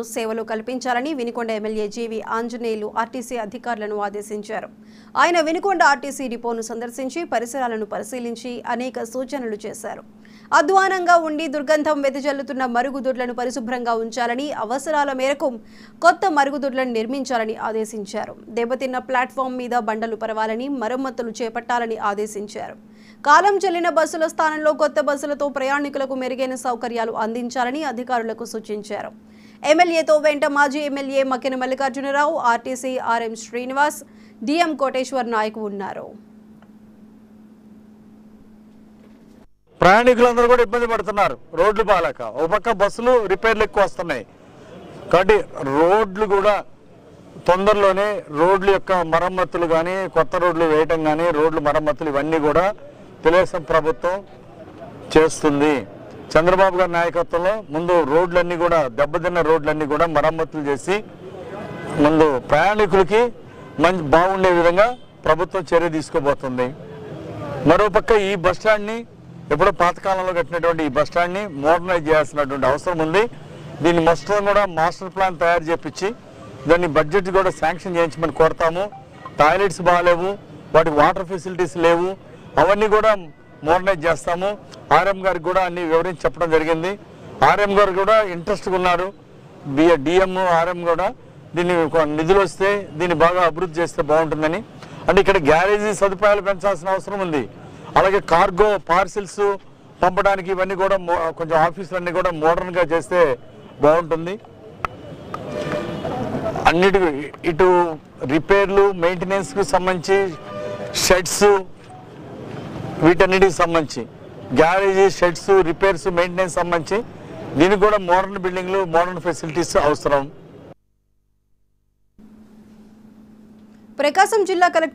సేవలు కల్పించాలని వినుకొండ ఎమ్మెల్యే జీవి ఆంజనేయులు ఆర్టీసీ అధికారులను ఆదేశించారు. ఆయన వినుకొండ ఆర్టీసీ డిపోను సందర్శించి పరిసరాలను పరిశీలించి అనేక సూచనలు చేశారు. అధ్వానంగా ఉండి దుర్గంధం వెదజల్లుతున్న మరుగుదొడ్లను పరిశుభ్రంగా ఉంచాలని, అవసరాల మేరకు కొత్త మరుగుదొడ్లను నిర్మించాలని ఆదేశించారు. దెబ్బతిన్న ప్లాట్ఫామ్ మీద బండలు పరవాలని, మరమ్మతులు చేపట్టాలని ఆదేశించారు. కాలం చెల్లిన బస్సుల స్థానంలో కొత్త బస్సులతో ప్రయాణికులకు మెరుగైన సౌకర్యాలు అందించాలని అధికారులకు సూచించారు. ఎమ్మెల్యేతో వెంట మాజీ MLA Makkena Mallikarjunarao, RTC RM Srinivas, DM Koteswar Nayak ఉన్నారు. ప్రయాణికులందరూ కూడా ఇబ్బంది పడుతున్నారు. రోడ్లు బాగాలేక ఒక పక్క బస్సులు రిపేర్లు ఎక్కువ వస్తున్నాయి కాబట్టి రోడ్లు కూడా తొందరలోనే రోడ్ల యొక్క మరమ్మతులు కానీ, కొత్త రోడ్లు వేయటం కానీ, రోడ్లు మరమ్మతులు ఇవన్నీ కూడా తెలుగుదేశం ప్రభుత్వం చేస్తుంది. చంద్రబాబు గారి నాయకత్వంలో ముందు రోడ్లన్నీ కూడా దెబ్బతిన్న రోడ్లన్నీ కూడా మరమ్మతులు చేసి ముందు ప్రయాణికులకి మంచి బాగుండే విధంగా ప్రభుత్వం చర్య తీసుకోబోతుంది. మరోపక్క ఈ బస్టాండ్ని ఎప్పుడో పాతకాలంలో కట్టినటువంటి ఈ బస్టాండ్ని మోడర్నైజ్ చేయాల్సినటువంటి అవసరం ఉంది. దీన్ని మొత్తం కూడా మాస్టర్ ప్లాన్ తయారు చేపించి దాన్ని బడ్జెట్ కూడా శాంక్షన్ చేయించమని కోరుతాము. టాయిలెట్స్ బాగాలేవు, వాటికి వాటర్ ఫెసిలిటీస్ లేవు, అవన్నీ కూడా మోడర్నైజ్ చేస్తాము. ఆర్ఎం గారికి కూడా అన్ని వివరించి చెప్పడం జరిగింది. ఆర్ఎం గారు కూడా ఇంట్రెస్ట్గా ఉన్నారు. డిఎం ఆర్ఎం కూడా దీన్ని నిధులు వస్తే దీన్ని బాగా అభివృద్ధి చేస్తే బాగుంటుందని. అంటే ఇక్కడ గ్యారేజీ సదుపాయాలు పెంచాల్సిన అవసరం ఉంది. అలాగే కార్గో పార్సిల్స్ పంపడానికి ఇవన్నీ కూడా కొంచెం ఆఫీసులన్నీ కూడా మోడర్న్గా చేస్తే బాగుంటుంది. అన్నిటికీ ఇటు రిపేర్లు, మెయింటెనెన్స్కి సంబంధించి షెడ్స్, వీటన్నిటికి సంబంధించి గ్యారేజీ, షెడ్స్, రిపేర్స్, మెయింటెనెన్స్ సంబంధించి దీనికి కూడా మోడర్న్ బిల్డింగ్లు, మోడర్న్ ఫెసిలిటీస్ అవసరం. ప్రకాశం జిల్లా కలెక్టర్